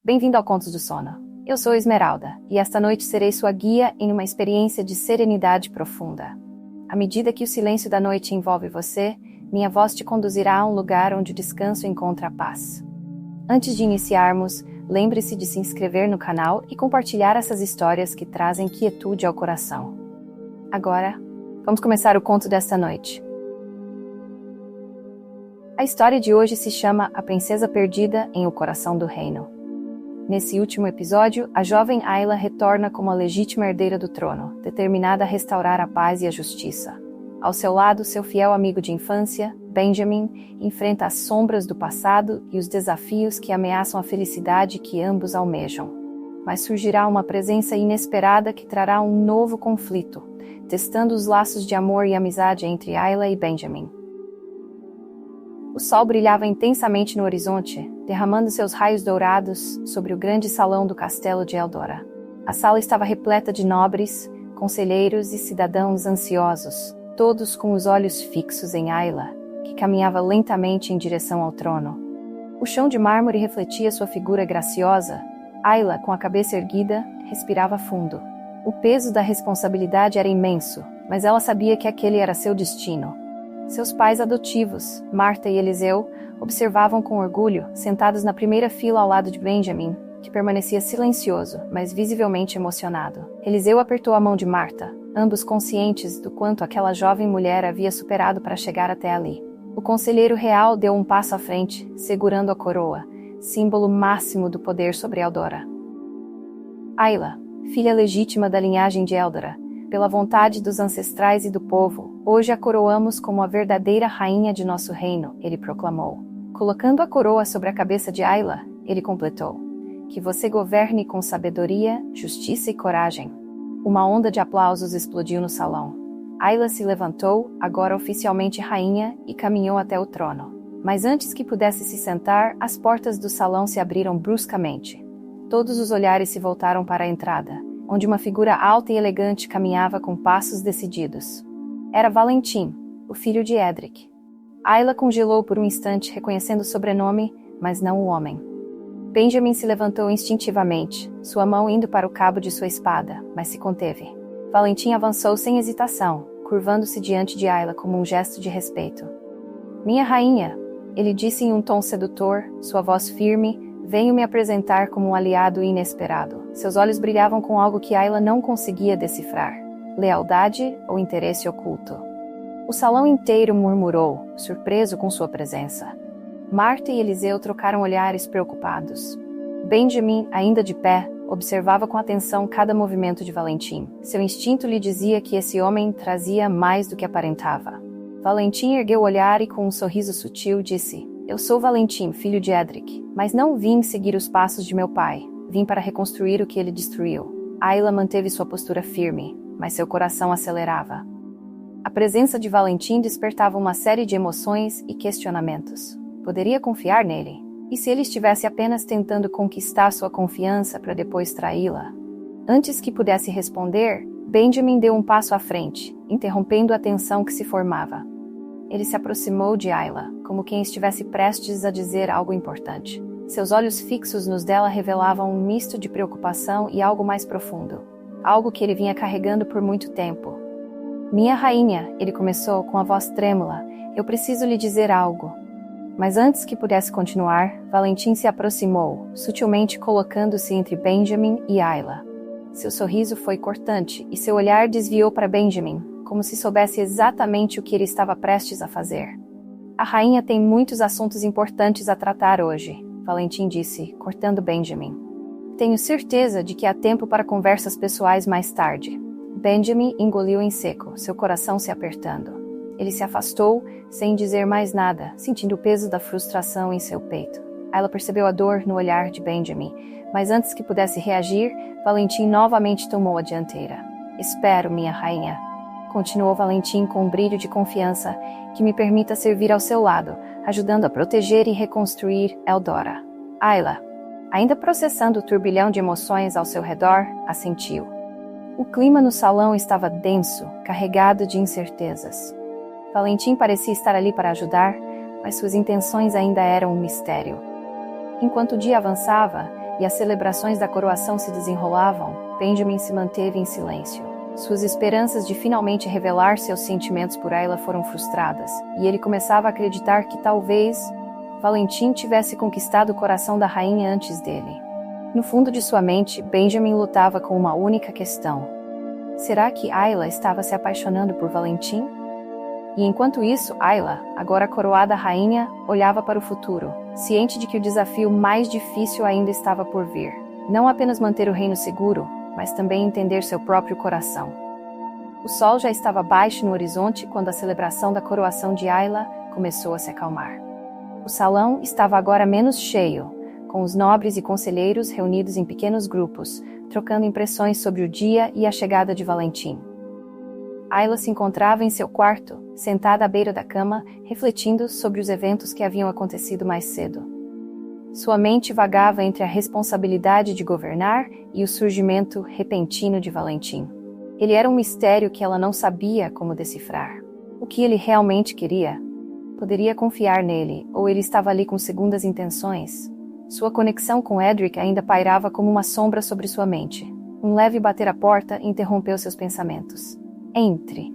Bem-vindo ao Contos do Sono. Eu sou Esmeralda, e esta noite serei sua guia em uma experiência de serenidade profunda. À medida que o silêncio da noite envolve você, minha voz te conduzirá a um lugar onde o descanso encontra a paz. Antes de iniciarmos, lembre-se de se inscrever no canal e compartilhar essas histórias que trazem quietude ao coração. Agora, vamos começar o conto desta noite. A história de hoje se chama A Princesa Perdida em O Coração do Reino. Nesse último episódio, a jovem Ayla retorna como a legítima herdeira do trono, determinada a restaurar a paz e a justiça. Ao seu lado, seu fiel amigo de infância, Benjamin, enfrenta as sombras do passado e os desafios que ameaçam a felicidade que ambos almejam. Mas surgirá uma presença inesperada que trará um novo conflito, testando os laços de amor e amizade entre Ayla e Benjamin. O sol brilhava intensamente no horizonte, derramando seus raios dourados sobre o grande salão do castelo de Eldora. A sala estava repleta de nobres, conselheiros e cidadãos ansiosos, todos com os olhos fixos em Ayla, que caminhava lentamente em direção ao trono. O chão de mármore refletia sua figura graciosa. Ayla, com a cabeça erguida, respirava fundo. O peso da responsabilidade era imenso, mas ela sabia que aquele era seu destino. Seus pais adotivos, Marta e Eliseu, observavam com orgulho, sentados na primeira fila ao lado de Benjamin, que permanecia silencioso, mas visivelmente emocionado. Eliseu apertou a mão de Marta, ambos conscientes do quanto aquela jovem mulher havia superado para chegar até ali. O conselheiro real deu um passo à frente, segurando a coroa, símbolo máximo do poder sobre Eldora. Ayla, filha legítima da linhagem de Eldora, pela vontade dos ancestrais e do povo, hoje a coroamos como a verdadeira rainha de nosso reino, ele proclamou. Colocando a coroa sobre a cabeça de Ayla, ele completou: que você governe com sabedoria, justiça e coragem. Uma onda de aplausos explodiu no salão. Ayla se levantou, agora oficialmente rainha, e caminhou até o trono. Mas antes que pudesse se sentar, as portas do salão se abriram bruscamente. Todos os olhares se voltaram para a entrada, onde uma figura alta e elegante caminhava com passos decididos. Era Valentim, o filho de Edric. Ayla congelou por um instante, reconhecendo o sobrenome, mas não o homem. Benjamin se levantou instintivamente, sua mão indo para o cabo de sua espada, mas se conteve. Valentim avançou sem hesitação, curvando-se diante de Ayla como um gesto de respeito. Minha rainha, ele disse em um tom sedutor, sua voz firme, venho me apresentar como um aliado inesperado. Seus olhos brilhavam com algo que Ayla não conseguia decifrar. Lealdade ou interesse oculto? O salão inteiro murmurou, surpreso com sua presença. Marta e Eliseu trocaram olhares preocupados. Benjamin, ainda de pé, observava com atenção cada movimento de Valentim. Seu instinto lhe dizia que esse homem trazia mais do que aparentava. Valentim ergueu o olhar e, com um sorriso sutil, disse: eu sou Valentim, filho de Edric, mas não vim seguir os passos de meu pai. Vim para reconstruir o que ele destruiu. Ayla manteve sua postura firme, mas seu coração acelerava. A presença de Valentim despertava uma série de emoções e questionamentos. Poderia confiar nele? E se ele estivesse apenas tentando conquistar sua confiança para depois traí-la? Antes que pudesse responder, Benjamin deu um passo à frente, interrompendo a tensão que se formava. Ele se aproximou de Ayla, como quem estivesse prestes a dizer algo importante. Seus olhos fixos nos dela revelavam um misto de preocupação e algo mais profundo. Algo que ele vinha carregando por muito tempo. Minha rainha, ele começou com a voz trêmula, eu preciso lhe dizer algo. Mas antes que pudesse continuar, Valentim se aproximou, sutilmente colocando-se entre Benjamin e Ayla. Seu sorriso foi cortante e seu olhar desviou para Benjamin, como se soubesse exatamente o que ele estava prestes a fazer. A rainha tem muitos assuntos importantes a tratar hoje, Valentim disse, cortando Benjamin. Tenho certeza de que há tempo para conversas pessoais mais tarde. Benjamin engoliu em seco, seu coração se apertando. Ele se afastou, sem dizer mais nada, sentindo o peso da frustração em seu peito. Ela percebeu a dor no olhar de Benjamin, mas antes que pudesse reagir, Valentim novamente tomou a dianteira. Espero, minha rainha. Continuou Valentim com um brilho de confiança, que me permita servir ao seu lado, ajudando a proteger e reconstruir Eldora. Ayla, ainda processando o turbilhão de emoções ao seu redor, assentiu. O clima no salão estava denso, carregado de incertezas. Valentim parecia estar ali para ajudar, mas suas intenções ainda eram um mistério. Enquanto o dia avançava, e as celebrações da coroação se desenrolavam, Benjamin se manteve em silêncio. Suas esperanças de finalmente revelar seus sentimentos por Ayla foram frustradas, e ele começava a acreditar que talvez Valentim tivesse conquistado o coração da rainha antes dele. No fundo de sua mente, Benjamin lutava com uma única questão. Será que Ayla estava se apaixonando por Valentim? E enquanto isso, Ayla, agora coroada rainha, olhava para o futuro, ciente de que o desafio mais difícil ainda estava por vir. Não apenas manter o reino seguro, mas também entender seu próprio coração. O sol já estava baixo no horizonte quando a celebração da coroação de Ayla começou a se acalmar. O salão estava agora menos cheio, com os nobres e conselheiros reunidos em pequenos grupos, trocando impressões sobre o dia e a chegada de Valentim. Ayla se encontrava em seu quarto, sentada à beira da cama, refletindo sobre os eventos que haviam acontecido mais cedo. Sua mente vagava entre a responsabilidade de governar e o surgimento repentino de Valentim. Ele era um mistério que ela não sabia como decifrar. O que ele realmente queria? Poderia confiar nele, ou ele estava ali com segundas intenções? Sua conexão com Edric ainda pairava como uma sombra sobre sua mente. Um leve bater à porta interrompeu seus pensamentos. Entre,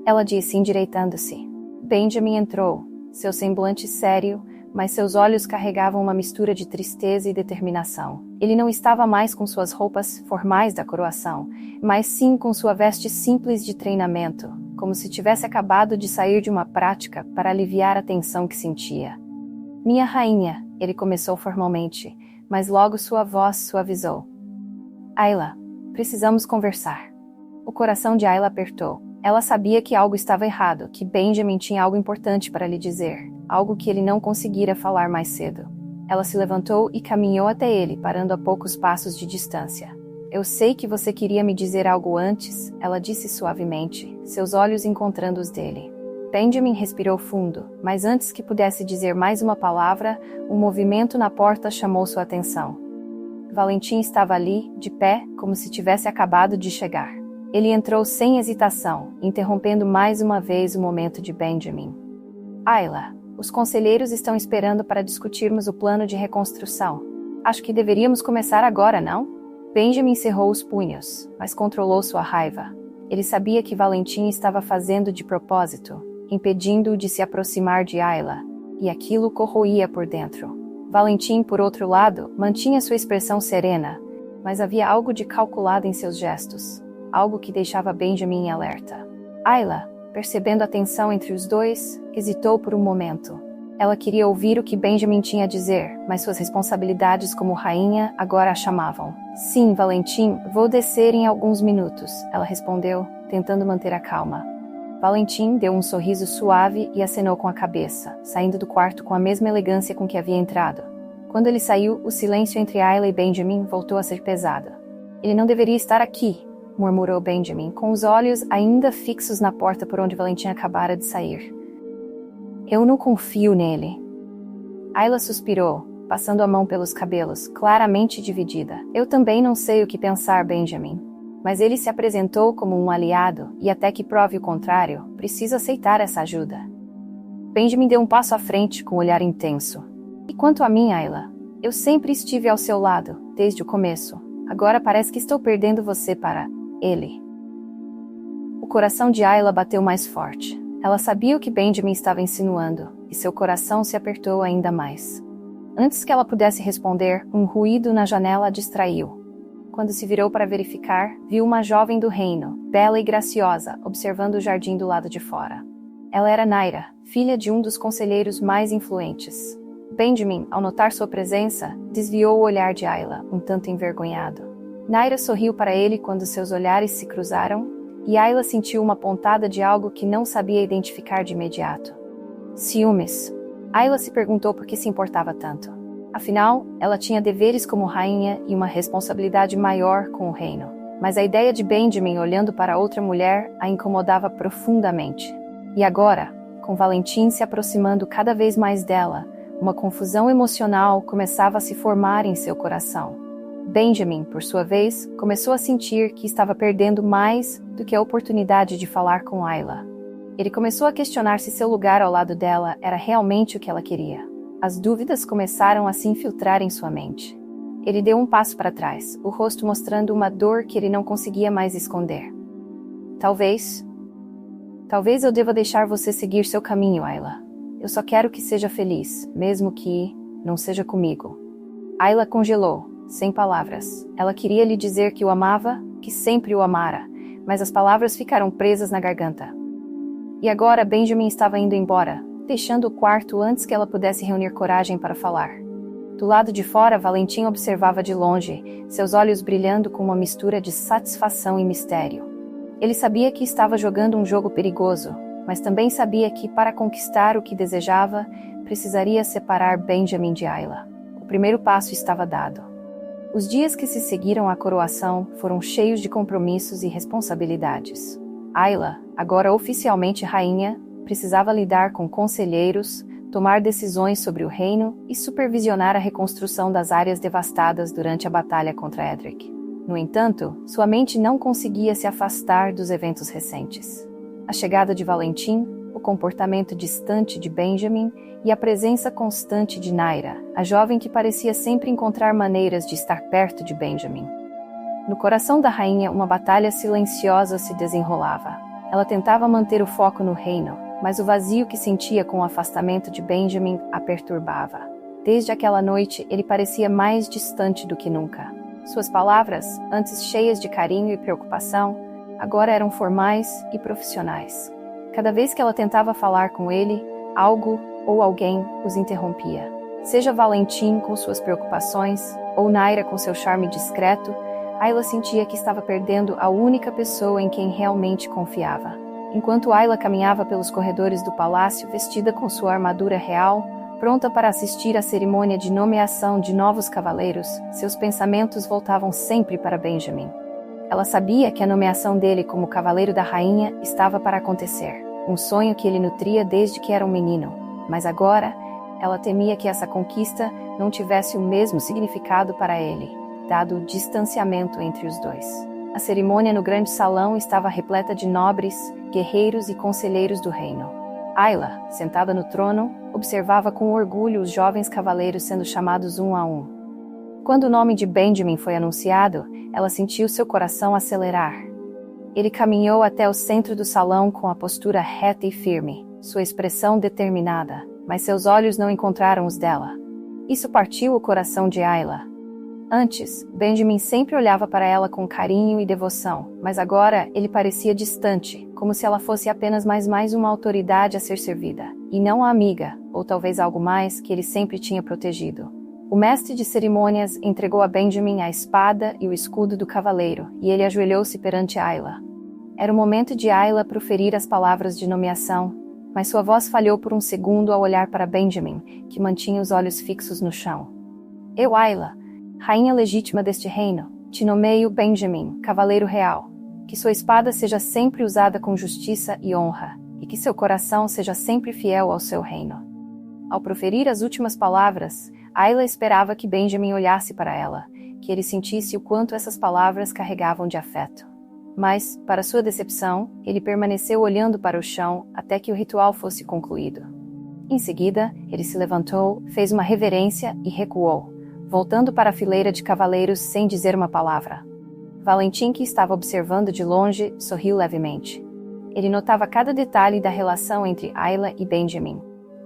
ela disse, endireitando-se. Benjamin entrou, seu semblante sério, mas seus olhos carregavam uma mistura de tristeza e determinação. Ele não estava mais com suas roupas formais da coroação, mas sim com sua veste simples de treinamento, como se tivesse acabado de sair de uma prática para aliviar a tensão que sentia. Minha rainha, ele começou formalmente, mas logo sua voz suavizou. Ayla, precisamos conversar. O coração de Ayla apertou. Ela sabia que algo estava errado, que Benjamin tinha algo importante para lhe dizer, algo que ele não conseguira falar mais cedo. Ela se levantou e caminhou até ele, parando a poucos passos de distância. Eu sei que você queria me dizer algo antes, ela disse suavemente, seus olhos encontrando os dele. Benjamin respirou fundo, mas antes que pudesse dizer mais uma palavra, um movimento na porta chamou sua atenção. Valentim estava ali, de pé, como se tivesse acabado de chegar. Ele entrou sem hesitação, interrompendo mais uma vez o momento de Benjamin. Ayla, os conselheiros estão esperando para discutirmos o plano de reconstrução. Acho que deveríamos começar agora, não? Benjamin cerrou os punhos, mas controlou sua raiva. Ele sabia que Valentim estava fazendo de propósito, impedindo-o de se aproximar de Ayla, e aquilo corroía por dentro. Valentim, por outro lado, mantinha sua expressão serena, mas havia algo de calculado em seus gestos. Algo que deixava Benjamin em alerta. Ayla, percebendo a tensão entre os dois, hesitou por um momento. Ela queria ouvir o que Benjamin tinha a dizer, mas suas responsabilidades como rainha agora a chamavam. Sim, Valentim, vou descer em alguns minutos, ela respondeu, tentando manter a calma. Valentim deu um sorriso suave e acenou com a cabeça, saindo do quarto com a mesma elegância com que havia entrado. Quando ele saiu, o silêncio entre Ayla e Benjamin voltou a ser pesado. Ele não deveria estar aqui, murmurou Benjamin, com os olhos ainda fixos na porta por onde Valentim acabara de sair. Eu não confio nele. Ayla suspirou, passando a mão pelos cabelos, claramente dividida. Eu também não sei o que pensar, Benjamin. Mas ele se apresentou como um aliado, e até que prove o contrário, preciso aceitar essa ajuda. Benjamin deu um passo à frente com um olhar intenso. E quanto a mim, Ayla? Eu sempre estive ao seu lado, desde o começo. Agora parece que estou perdendo você para ele. O coração de Ayla bateu mais forte. Ela sabia o que Benjamin estava insinuando, e seu coração se apertou ainda mais. Antes que ela pudesse responder, um ruído na janela a distraiu. Quando se virou para verificar, viu uma jovem do reino, bela e graciosa, observando o jardim do lado de fora. Ela era Naira, filha de um dos conselheiros mais influentes. Benjamin, ao notar sua presença, desviou o olhar de Ayla, um tanto envergonhado. Naira sorriu para ele quando seus olhares se cruzaram, e Ayla sentiu uma pontada de algo que não sabia identificar de imediato. Ciúmes. Ayla se perguntou por que se importava tanto. Afinal, ela tinha deveres como rainha e uma responsabilidade maior com o reino. Mas a ideia de Benjamin olhando para outra mulher a incomodava profundamente. E agora, com Valentim se aproximando cada vez mais dela, uma confusão emocional começava a se formar em seu coração. Benjamin, por sua vez, começou a sentir que estava perdendo mais do que a oportunidade de falar com Ayla. Ele começou a questionar se seu lugar ao lado dela era realmente o que ela queria. As dúvidas começaram a se infiltrar em sua mente. Ele deu um passo para trás, o rosto mostrando uma dor que ele não conseguia mais esconder. Talvez eu deva deixar você seguir seu caminho, Ayla. Eu só quero que seja feliz, mesmo que não seja comigo. Ayla congelou, sem palavras. Ela queria lhe dizer que o amava, que sempre o amara, mas as palavras ficaram presas na garganta. E agora Benjamin estava indo embora, deixando o quarto antes que ela pudesse reunir coragem para falar. Do lado de fora, Valentim observava de longe, seus olhos brilhando com uma mistura de satisfação e mistério. Ele sabia que estava jogando um jogo perigoso, mas também sabia que, para conquistar o que desejava, precisaria separar Benjamin de Ayla. O primeiro passo estava dado. Os dias que se seguiram à coroação foram cheios de compromissos e responsabilidades. Ayla, agora oficialmente rainha, precisava lidar com conselheiros, tomar decisões sobre o reino e supervisionar a reconstrução das áreas devastadas durante a batalha contra Edric. No entanto, sua mente não conseguia se afastar dos eventos recentes. A chegada de Valentim, o comportamento distante de Benjamin e a presença constante de Naira, a jovem que parecia sempre encontrar maneiras de estar perto de Benjamin. No coração da rainha, uma batalha silenciosa se desenrolava. Ela tentava manter o foco no reino, mas o vazio que sentia com o afastamento de Benjamin a perturbava. Desde aquela noite, ele parecia mais distante do que nunca. Suas palavras, antes cheias de carinho e preocupação, agora eram formais e profissionais. Cada vez que ela tentava falar com ele, algo ou alguém os interrompia. Seja Valentim com suas preocupações, ou Naira com seu charme discreto, Ayla sentia que estava perdendo a única pessoa em quem realmente confiava. Enquanto Ayla caminhava pelos corredores do palácio vestida com sua armadura real, pronta para assistir à cerimônia de nomeação de novos cavaleiros, seus pensamentos voltavam sempre para Benjamin. Ela sabia que a nomeação dele como cavaleiro da rainha estava para acontecer, um sonho que ele nutria desde que era um menino, mas agora ela temia que essa conquista não tivesse o mesmo significado para ele, dado o distanciamento entre os dois. A cerimônia no grande salão estava repleta de nobres, guerreiros e conselheiros do reino. Ayla, sentada no trono, observava com orgulho os jovens cavaleiros sendo chamados um a um. Quando o nome de Benjamin foi anunciado, ela sentiu seu coração acelerar. Ele caminhou até o centro do salão com a postura reta e firme, sua expressão determinada, mas seus olhos não encontraram os dela. Isso partiu o coração de Ayla. Antes, Benjamin sempre olhava para ela com carinho e devoção, mas agora ele parecia distante, como se ela fosse apenas mais uma autoridade a ser servida, e não a amiga, ou talvez algo mais, que ele sempre tinha protegido. O mestre de cerimônias entregou a Benjamin a espada e o escudo do cavaleiro, e ele ajoelhou-se perante Ayla. Era o momento de Ayla proferir as palavras de nomeação, mas sua voz falhou por um segundo ao olhar para Benjamin, que mantinha os olhos fixos no chão. Eu, Ayla, rainha legítima deste reino, te nomeio Benjamin, cavaleiro real. Que sua espada seja sempre usada com justiça e honra, e que seu coração seja sempre fiel ao seu reino. Ao proferir as últimas palavras, Ayla esperava que Benjamin olhasse para ela, que ele sentisse o quanto essas palavras carregavam de afeto. Mas, para sua decepção, ele permaneceu olhando para o chão até que o ritual fosse concluído. Em seguida, ele se levantou, fez uma reverência e recuou, voltando para a fileira de cavaleiros sem dizer uma palavra. Valentim, que estava observando de longe, sorriu levemente. Ele notava cada detalhe da relação entre Ayla e Benjamin,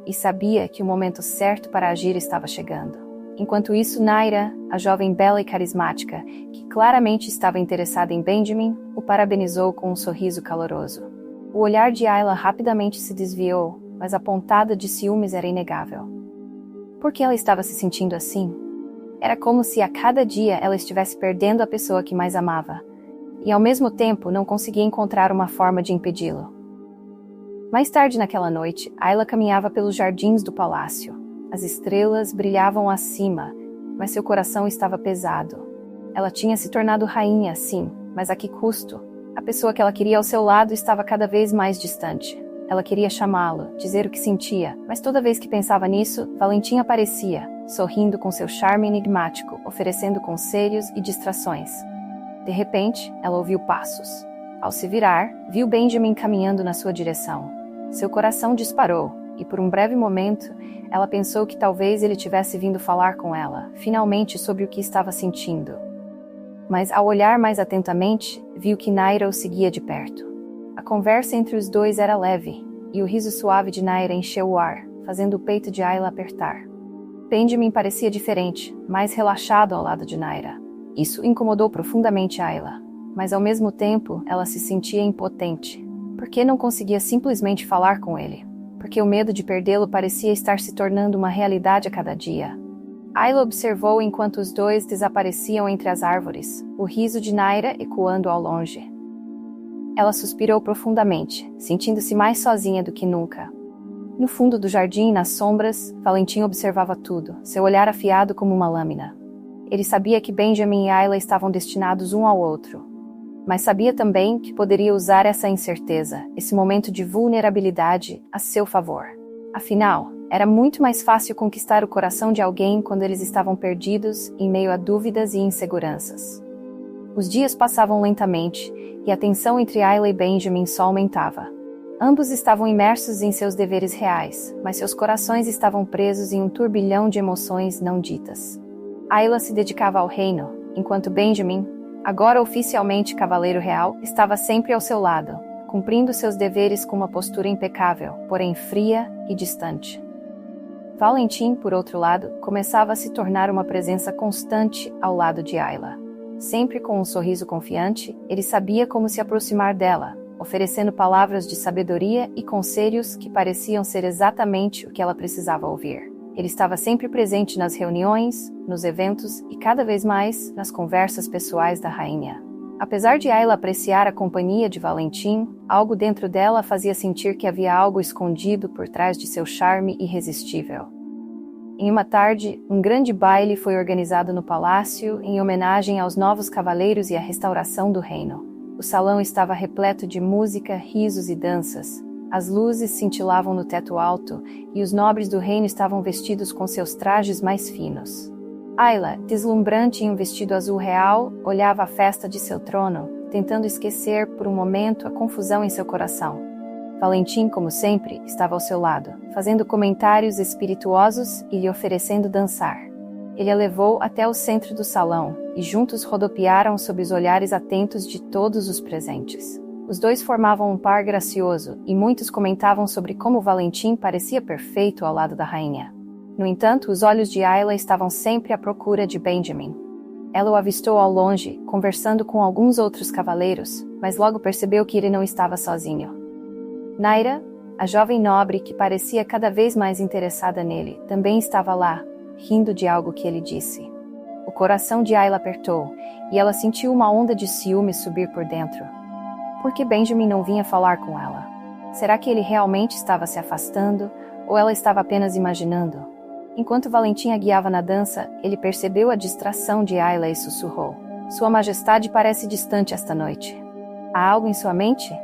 e sabia que o momento certo para agir estava chegando. Enquanto isso, Naira, a jovem bela e carismática, que claramente estava interessada em Benjamin, o parabenizou com um sorriso caloroso. O olhar de Ayla rapidamente se desviou, mas a pontada de ciúmes era inegável. Por que ela estava se sentindo assim? Era como se a cada dia ela estivesse perdendo a pessoa que mais amava, e ao mesmo tempo não conseguia encontrar uma forma de impedi-lo. Mais tarde naquela noite, Ayla caminhava pelos jardins do palácio. As estrelas brilhavam acima, mas seu coração estava pesado. Ela tinha se tornado rainha, sim, mas a que custo? A pessoa que ela queria ao seu lado estava cada vez mais distante. Ela queria chamá-lo, dizer o que sentia, mas toda vez que pensava nisso, Valentim aparecia, sorrindo com seu charme enigmático, oferecendo conselhos e distrações. De repente, ela ouviu passos. Ao se virar, viu Benjamin caminhando na sua direção. Seu coração disparou, e por um breve momento, ela pensou que talvez ele tivesse vindo falar com ela, finalmente sobre o que estava sentindo. Mas ao olhar mais atentamente, viu que Naira o seguia de perto. A conversa entre os dois era leve, e o riso suave de Naira encheu o ar, fazendo o peito de Ayla apertar. Benjamin parecia diferente, mais relaxado ao lado de Naira. Isso incomodou profundamente Ayla, mas ao mesmo tempo ela se sentia impotente. Por que não conseguia simplesmente falar com ele? Porque o medo de perdê-lo parecia estar se tornando uma realidade a cada dia. Ayla observou enquanto os dois desapareciam entre as árvores, o riso de Naira ecoando ao longe. Ela suspirou profundamente, sentindo-se mais sozinha do que nunca. No fundo do jardim, nas sombras, Valentim observava tudo, seu olhar afiado como uma lâmina. Ele sabia que Benjamin e Ayla estavam destinados um ao outro, mas sabia também que poderia usar essa incerteza, esse momento de vulnerabilidade, a seu favor. Afinal, era muito mais fácil conquistar o coração de alguém quando eles estavam perdidos, em meio a dúvidas e inseguranças. Os dias passavam lentamente, e a tensão entre Ayla e Benjamin só aumentava. Ambos estavam imersos em seus deveres reais, mas seus corações estavam presos em um turbilhão de emoções não ditas. Ayla se dedicava ao reino, enquanto Benjamin, agora oficialmente cavaleiro real, estava sempre ao seu lado, cumprindo seus deveres com uma postura impecável, porém fria e distante. Valentim, por outro lado, começava a se tornar uma presença constante ao lado de Ayla. Sempre com um sorriso confiante, ele sabia como se aproximar dela, oferecendo palavras de sabedoria e conselhos que pareciam ser exatamente o que ela precisava ouvir. Ele estava sempre presente nas reuniões, nos eventos e cada vez mais nas conversas pessoais da rainha. Apesar de Ayla apreciar a companhia de Valentim, algo dentro dela fazia sentir que havia algo escondido por trás de seu charme irresistível. Em uma tarde, um grande baile foi organizado no palácio em homenagem aos novos cavaleiros e à restauração do reino. O salão estava repleto de música, risos e danças. As luzes cintilavam no teto alto e os nobres do reino estavam vestidos com seus trajes mais finos. Ayla, deslumbrante em um vestido azul real, olhava a festa de seu trono, tentando esquecer por um momento a confusão em seu coração. Valentim, como sempre, estava ao seu lado, fazendo comentários espirituosos e lhe oferecendo dançar. Ele a levou até o centro do salão e juntos rodopiaram sob os olhares atentos de todos os presentes. Os dois formavam um par gracioso e muitos comentavam sobre como Valentim parecia perfeito ao lado da rainha. No entanto, os olhos de Ayla estavam sempre à procura de Benjamin. Ela o avistou ao longe, conversando com alguns outros cavaleiros, mas logo percebeu que ele não estava sozinho. Naira, a jovem nobre que parecia cada vez mais interessada nele, também estava lá, rindo de algo que ele disse. O coração de Ayla apertou, e ela sentiu uma onda de ciúme subir por dentro. Por que Benjamin não vinha falar com ela? Será que ele realmente estava se afastando, ou ela estava apenas imaginando? Enquanto Valentim a guiava na dança, ele percebeu a distração de Ayla e sussurrou: "Sua Majestade parece distante esta noite. Há algo em sua mente?"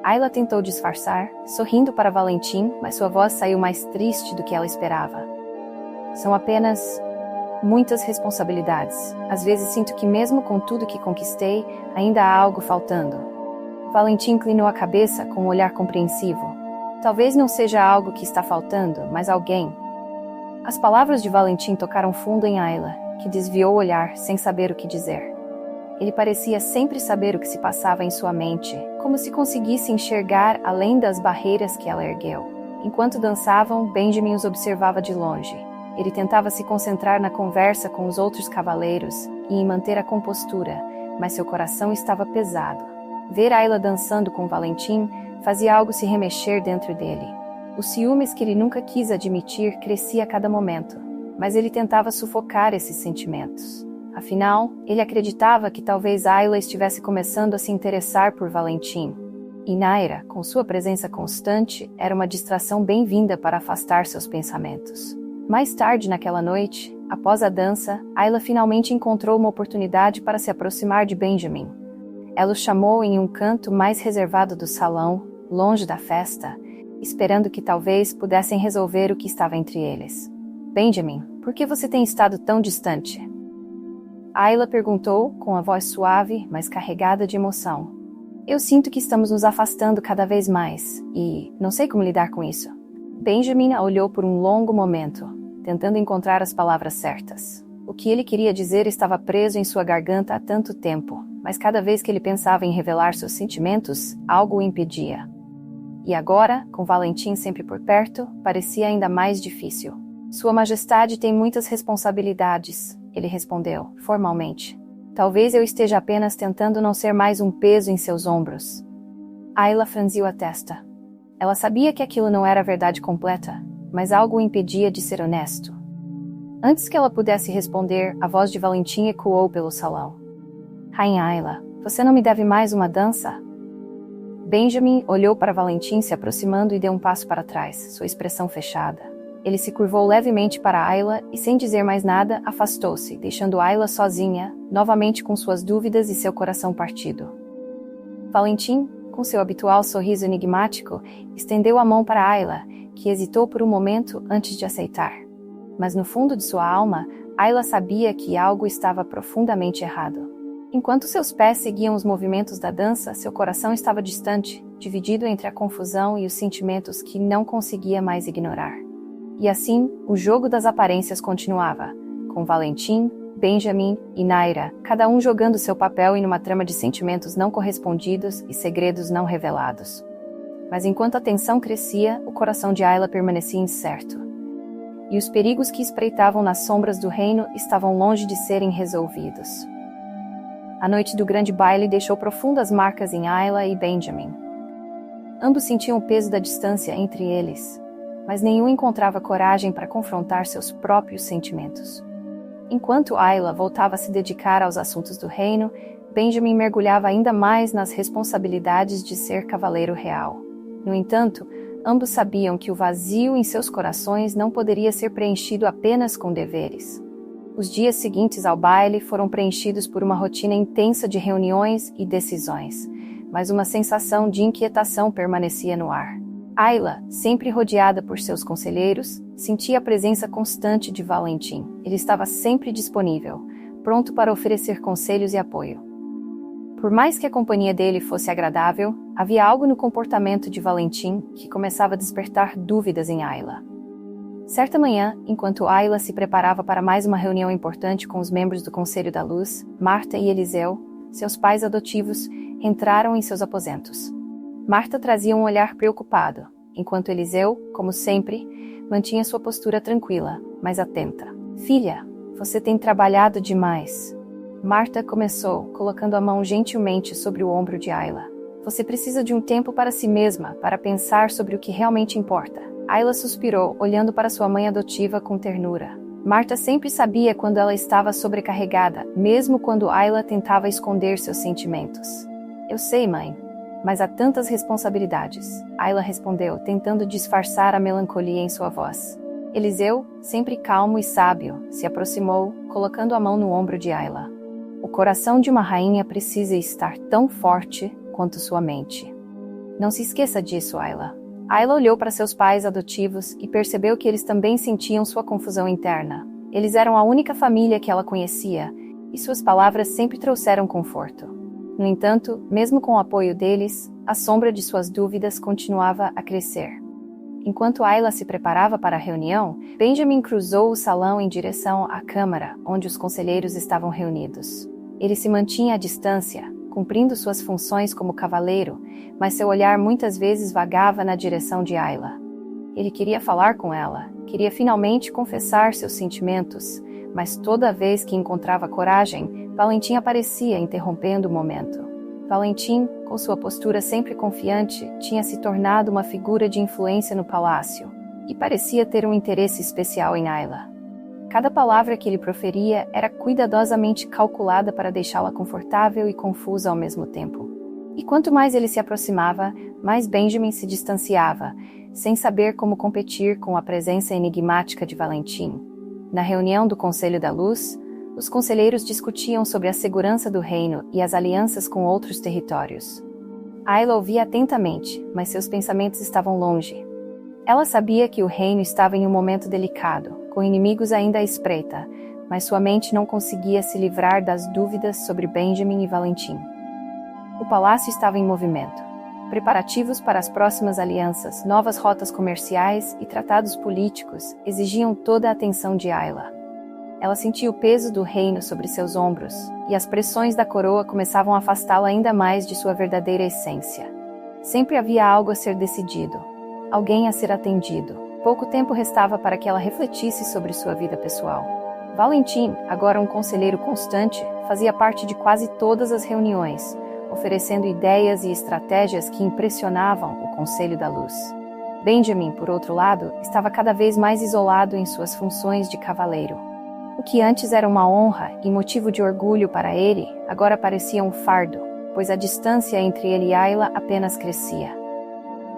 Ayla tentou disfarçar, sorrindo para Valentim, mas sua voz saiu mais triste do que ela esperava. "São apenas muitas responsabilidades. Às vezes sinto que mesmo com tudo que conquistei, ainda há algo faltando." Valentim inclinou a cabeça com um olhar compreensivo. "Talvez não seja algo que está faltando, mas alguém." As palavras de Valentim tocaram fundo em Ayla, que desviou o olhar sem saber o que dizer. Ele parecia sempre saber o que se passava em sua mente, como se conseguisse enxergar além das barreiras que ela ergueu. Enquanto dançavam, Benjamin os observava de longe. Ele tentava se concentrar na conversa com os outros cavaleiros e em manter a compostura, mas seu coração estava pesado. Ver Ayla dançando com Valentim fazia algo se remexer dentro dele. Os ciúmes que ele nunca quis admitir crescia a cada momento, mas ele tentava sufocar esses sentimentos. Afinal, ele acreditava que talvez Ayla estivesse começando a se interessar por Valentim. E Naira, com sua presença constante, era uma distração bem-vinda para afastar seus pensamentos. Mais tarde naquela noite, após a dança, Ayla finalmente encontrou uma oportunidade para se aproximar de Benjamin. Ela o chamou em um canto mais reservado do salão, longe da festa, esperando que talvez pudessem resolver o que estava entre eles. "Benjamin, por que você tem estado tão distante?" Ayla perguntou com a voz suave, mas carregada de emoção. "Eu sinto que estamos nos afastando cada vez mais, e não sei como lidar com isso." Benjamin a olhou por um longo momento, tentando encontrar as palavras certas. O que ele queria dizer estava preso em sua garganta há tanto tempo, mas cada vez que ele pensava em revelar seus sentimentos, algo o impedia. E agora, com Valentim sempre por perto, parecia ainda mais difícil. Sua Majestade tem muitas responsabilidades, ele respondeu, formalmente. Talvez eu esteja apenas tentando não ser mais um peso em seus ombros. Ayla franziu a testa. Ela sabia que aquilo não era a verdade completa, mas algo o impedia de ser honesto. Antes que ela pudesse responder, a voz de Valentim ecoou pelo salão. Rainha Ayla, você não me deve mais uma dança? Benjamin olhou para Valentim se aproximando e deu um passo para trás, sua expressão fechada. Ele se curvou levemente para Ayla e, sem dizer mais nada, afastou-se, deixando Ayla sozinha, novamente com suas dúvidas e seu coração partido. Valentim, com seu habitual sorriso enigmático, estendeu a mão para Ayla, que hesitou por um momento antes de aceitar. Mas no fundo de sua alma, Ayla sabia que algo estava profundamente errado. Enquanto seus pés seguiam os movimentos da dança, seu coração estava distante, dividido entre a confusão e os sentimentos que não conseguia mais ignorar. E assim, o jogo das aparências continuava, com Valentim, Benjamin e Naira, cada um jogando seu papel em uma trama de sentimentos não correspondidos e segredos não revelados. Mas enquanto a tensão crescia, o coração de Ayla permanecia incerto. E os perigos que espreitavam nas sombras do reino estavam longe de serem resolvidos. A noite do grande baile deixou profundas marcas em Ayla e Benjamin. Ambos sentiam o peso da distância entre eles, mas nenhum encontrava coragem para confrontar seus próprios sentimentos. Enquanto Ayla voltava a se dedicar aos assuntos do reino, Benjamin mergulhava ainda mais nas responsabilidades de ser cavaleiro real. No entanto, ambos sabiam que o vazio em seus corações não poderia ser preenchido apenas com deveres. Os dias seguintes ao baile foram preenchidos por uma rotina intensa de reuniões e decisões, mas uma sensação de inquietação permanecia no ar. Ayla, sempre rodeada por seus conselheiros, sentia a presença constante de Valentim. Ele estava sempre disponível, pronto para oferecer conselhos e apoio. Por mais que a companhia dele fosse agradável, havia algo no comportamento de Valentim que começava a despertar dúvidas em Ayla. Certa manhã, enquanto Ayla se preparava para mais uma reunião importante com os membros do Conselho da Luz, Marta e Eliseu, seus pais adotivos, entraram em seus aposentos. Marta trazia um olhar preocupado, enquanto Eliseu, como sempre, mantinha sua postura tranquila, mas atenta. Filha, você tem trabalhado demais. Marta começou, colocando a mão gentilmente sobre o ombro de Ayla. Você precisa de um tempo para si mesma, para pensar sobre o que realmente importa. Ayla suspirou, olhando para sua mãe adotiva com ternura. Marta sempre sabia quando ela estava sobrecarregada, mesmo quando Ayla tentava esconder seus sentimentos. Eu sei, mãe. Mas há tantas responsabilidades, Ayla respondeu, tentando disfarçar a melancolia em sua voz. Eliseu, sempre calmo e sábio, se aproximou, colocando a mão no ombro de Ayla. O coração de uma rainha precisa estar tão forte quanto sua mente. Não se esqueça disso, Ayla. Ayla olhou para seus pais adotivos e percebeu que eles também sentiam sua confusão interna. Eles eram a única família que ela conhecia, e suas palavras sempre trouxeram conforto. No entanto, mesmo com o apoio deles, a sombra de suas dúvidas continuava a crescer. Enquanto Ayla se preparava para a reunião, Benjamin cruzou o salão em direção à câmara, onde os conselheiros estavam reunidos. Ele se mantinha à distância, cumprindo suas funções como cavaleiro, mas seu olhar muitas vezes vagava na direção de Ayla. Ele queria falar com ela, queria finalmente confessar seus sentimentos, mas toda vez que encontrava coragem, Valentim aparecia, interrompendo o momento. Valentim, com sua postura sempre confiante, tinha se tornado uma figura de influência no palácio, e parecia ter um interesse especial em Ayla. Cada palavra que ele proferia era cuidadosamente calculada para deixá-la confortável e confusa ao mesmo tempo. E quanto mais ele se aproximava, mais Benjamin se distanciava, sem saber como competir com a presença enigmática de Valentim. Na reunião do Conselho da Luz, os conselheiros discutiam sobre a segurança do reino e as alianças com outros territórios. Ayla ouvia atentamente, mas seus pensamentos estavam longe. Ela sabia que o reino estava em um momento delicado, com inimigos ainda à espreita, mas sua mente não conseguia se livrar das dúvidas sobre Benjamin e Valentim. O palácio estava em movimento. Preparativos para as próximas alianças, novas rotas comerciais e tratados políticos exigiam toda a atenção de Ayla. Ela sentia o peso do reino sobre seus ombros, e as pressões da coroa começavam a afastá-la ainda mais de sua verdadeira essência. Sempre havia algo a ser decidido, alguém a ser atendido. Pouco tempo restava para que ela refletisse sobre sua vida pessoal. Valentim, agora um conselheiro constante, fazia parte de quase todas as reuniões, oferecendo ideias e estratégias que impressionavam o Conselho da Luz. Benjamin, por outro lado, estava cada vez mais isolado em suas funções de cavaleiro. O que antes era uma honra e motivo de orgulho para ele, agora parecia um fardo, pois a distância entre ele e Ayla apenas crescia.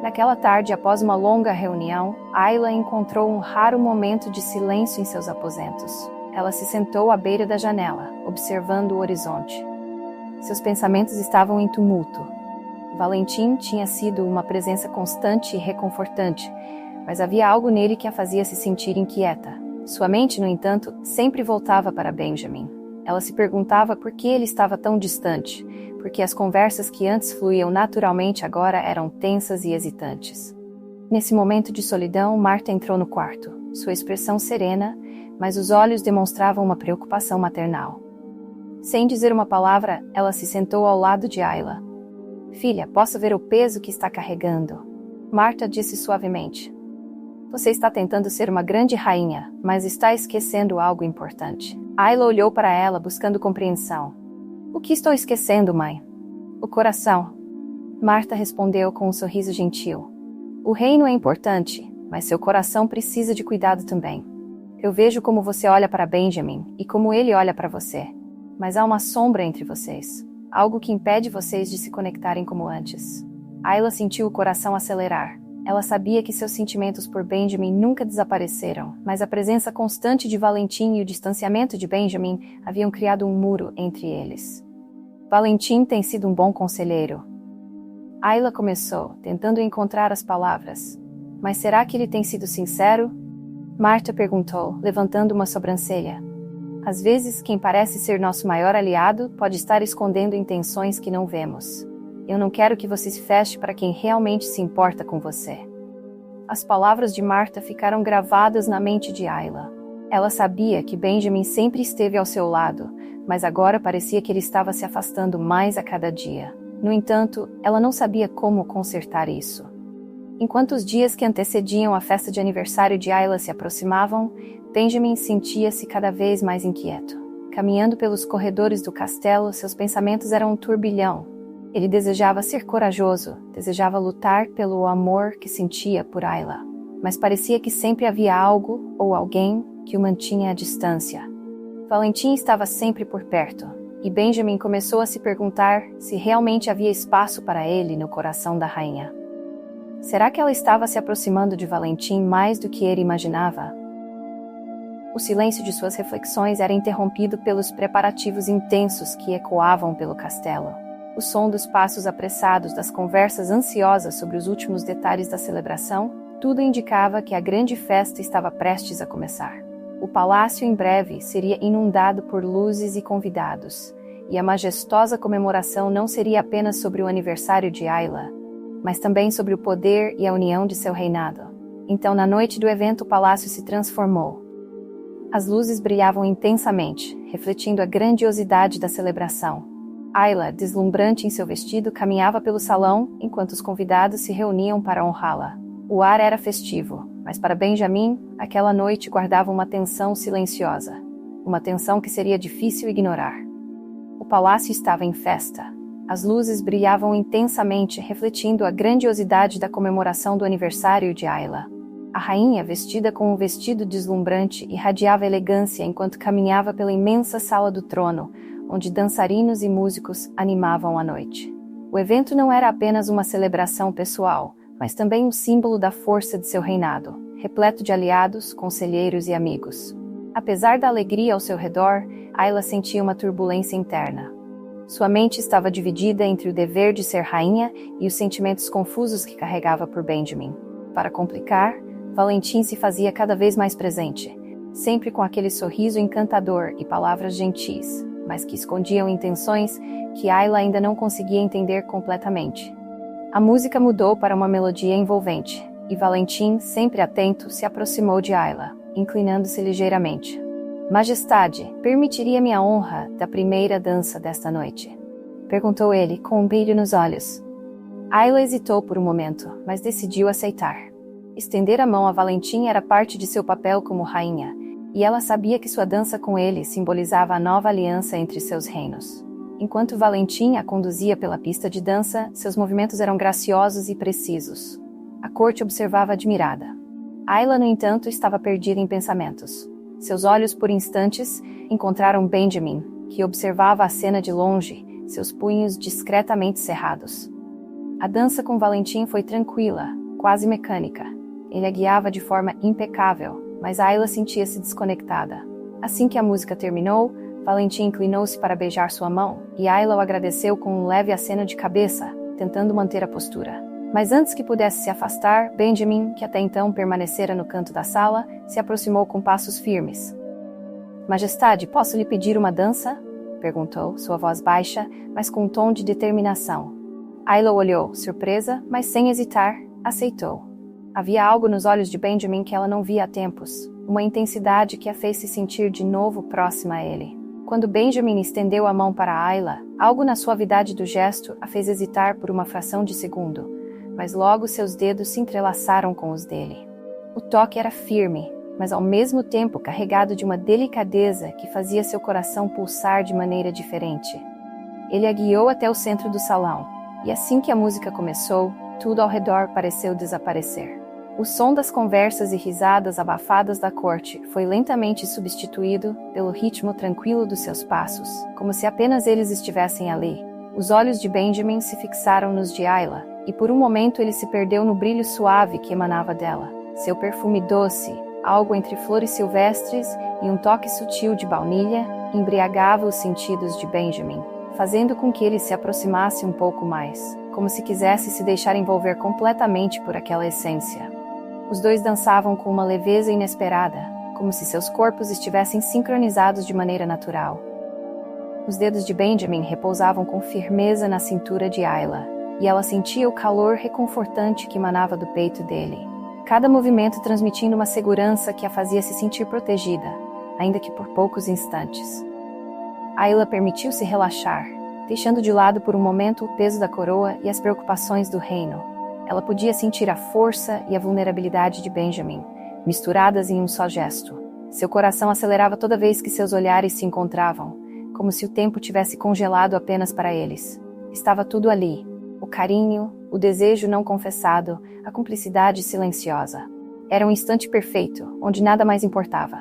Naquela tarde, após uma longa reunião, Ayla encontrou um raro momento de silêncio em seus aposentos. Ela se sentou à beira da janela, observando o horizonte. Seus pensamentos estavam em tumulto. Valentim tinha sido uma presença constante e reconfortante, mas havia algo nele que a fazia se sentir inquieta. Sua mente, no entanto, sempre voltava para Benjamin. Ela se perguntava por que ele estava tão distante, porque as conversas que antes fluíam naturalmente agora eram tensas e hesitantes. Nesse momento de solidão, Marta entrou no quarto, sua expressão serena, mas os olhos demonstravam uma preocupação maternal. Sem dizer uma palavra, ela se sentou ao lado de Ayla. "Filha, posso ver o peso que está carregando?" Marta disse suavemente. "Você está tentando ser uma grande rainha, mas está esquecendo algo importante." Ayla olhou para ela, buscando compreensão. "O que estou esquecendo, mãe?" "O coração." Marta respondeu com um sorriso gentil. "O reino é importante, mas seu coração precisa de cuidado também. Eu vejo como você olha para Benjamin e como ele olha para você. Mas há uma sombra entre vocês, algo que impede vocês de se conectarem como antes." Ayla sentiu o coração acelerar. Ela sabia que seus sentimentos por Benjamin nunca desapareceram, mas a presença constante de Valentim e o distanciamento de Benjamin haviam criado um muro entre eles. "Valentim tem sido um bom conselheiro." Ayla começou, tentando encontrar as palavras. "Mas será que ele tem sido sincero?" Marta perguntou, levantando uma sobrancelha. "Às vezes, quem parece ser nosso maior aliado pode estar escondendo intenções que não vemos. Eu não quero que você se feche para quem realmente se importa com você." As palavras de Marta ficaram gravadas na mente de Ayla. Ela sabia que Benjamin sempre esteve ao seu lado, mas agora parecia que ele estava se afastando mais a cada dia. No entanto, ela não sabia como consertar isso. Enquanto os dias que antecediam a festa de aniversário de Ayla se aproximavam, Benjamin sentia-se cada vez mais inquieto. Caminhando pelos corredores do castelo, seus pensamentos eram um turbilhão. Ele desejava ser corajoso, desejava lutar pelo amor que sentia por Ayla, mas parecia que sempre havia algo ou alguém que o mantinha à distância. Valentim estava sempre por perto, e Benjamin começou a se perguntar se realmente havia espaço para ele no coração da rainha. Será que ela estava se aproximando de Valentim mais do que ele imaginava? O silêncio de suas reflexões era interrompido pelos preparativos intensos que ecoavam pelo castelo. O som dos passos apressados, das conversas ansiosas sobre os últimos detalhes da celebração, tudo indicava que a grande festa estava prestes a começar. O palácio em breve seria inundado por luzes e convidados, e a majestosa comemoração não seria apenas sobre o aniversário de Ayla, mas também sobre o poder e a união de seu reinado. Então, na noite do evento, o palácio se transformou. As luzes brilhavam intensamente, refletindo a grandiosidade da celebração. Ayla, deslumbrante em seu vestido, caminhava pelo salão enquanto os convidados se reuniam para honrá-la. O ar era festivo, mas para Benjamin, aquela noite guardava uma tensão silenciosa, uma tensão que seria difícil ignorar. O palácio estava em festa. As luzes brilhavam intensamente, refletindo a grandiosidade da comemoração do aniversário de Ayla. A rainha, vestida com um vestido deslumbrante, irradiava elegância enquanto caminhava pela imensa sala do trono, onde dançarinos e músicos animavam a noite. O evento não era apenas uma celebração pessoal, mas também um símbolo da força de seu reinado, repleto de aliados, conselheiros e amigos. Apesar da alegria ao seu redor, Ayla sentia uma turbulência interna. Sua mente estava dividida entre o dever de ser rainha e os sentimentos confusos que carregava por Benjamin. Para complicar, Valentim se fazia cada vez mais presente, sempre com aquele sorriso encantador e palavras gentis, mas que escondiam intenções que Ayla ainda não conseguia entender completamente. A música mudou para uma melodia envolvente, e Valentim, sempre atento, se aproximou de Ayla, inclinando-se ligeiramente. Majestade, permitiria-me a honra da primeira dança desta noite? Perguntou ele, com um brilho nos olhos. Ayla hesitou por um momento, mas decidiu aceitar. Estender a mão a Valentim era parte de seu papel como rainha, e ela sabia que sua dança com ele simbolizava a nova aliança entre seus reinos. Enquanto Valentim a conduzia pela pista de dança, seus movimentos eram graciosos e precisos. A corte observava admirada. Ayla, no entanto, estava perdida em pensamentos. Seus olhos, por instantes, encontraram Benjamin, que observava a cena de longe, seus punhos discretamente cerrados. A dança com Valentim foi tranquila, quase mecânica. Ele a guiava de forma impecável, mas Ayla sentia-se desconectada. Assim que a música terminou, Valentim inclinou-se para beijar sua mão, e Ayla o agradeceu com um leve aceno de cabeça, tentando manter a postura. Mas antes que pudesse se afastar, Benjamin, que até então permanecera no canto da sala, se aproximou com passos firmes. Majestade, posso lhe pedir uma dança? Perguntou, sua voz baixa, mas com um tom de determinação. Ayla olhou, surpresa, mas sem hesitar, aceitou. Havia algo nos olhos de Benjamin que ela não via há tempos, uma intensidade que a fez se sentir de novo próxima a ele. Quando Benjamin estendeu a mão para Ayla, algo na suavidade do gesto a fez hesitar por uma fração de segundo, mas logo seus dedos se entrelaçaram com os dele. O toque era firme, mas ao mesmo tempo carregado de uma delicadeza que fazia seu coração pulsar de maneira diferente. Ele a guiou até o centro do salão, e assim que a música começou, tudo ao redor pareceu desaparecer. O som das conversas e risadas abafadas da corte foi lentamente substituído pelo ritmo tranquilo dos seus passos, como se apenas eles estivessem ali. Os olhos de Benjamin se fixaram nos de Ayla, e por um momento ele se perdeu no brilho suave que emanava dela. Seu perfume doce, algo entre flores silvestres e um toque sutil de baunilha, embriagava os sentidos de Benjamin, fazendo com que ele se aproximasse um pouco mais, como se quisesse se deixar envolver completamente por aquela essência. Os dois dançavam com uma leveza inesperada, como se seus corpos estivessem sincronizados de maneira natural. Os dedos de Benjamin repousavam com firmeza na cintura de Ayla, e ela sentia o calor reconfortante que emanava do peito dele, cada movimento transmitindo uma segurança que a fazia se sentir protegida, ainda que por poucos instantes. Ayla permitiu-se relaxar, deixando de lado por um momento o peso da coroa e as preocupações do reino. Ela podia sentir a força e a vulnerabilidade de Benjamin, misturadas em um só gesto. Seu coração acelerava toda vez que seus olhares se encontravam, como se o tempo tivesse congelado apenas para eles. Estava tudo ali: o carinho, o desejo não confessado, a cumplicidade silenciosa. Era um instante perfeito, onde nada mais importava.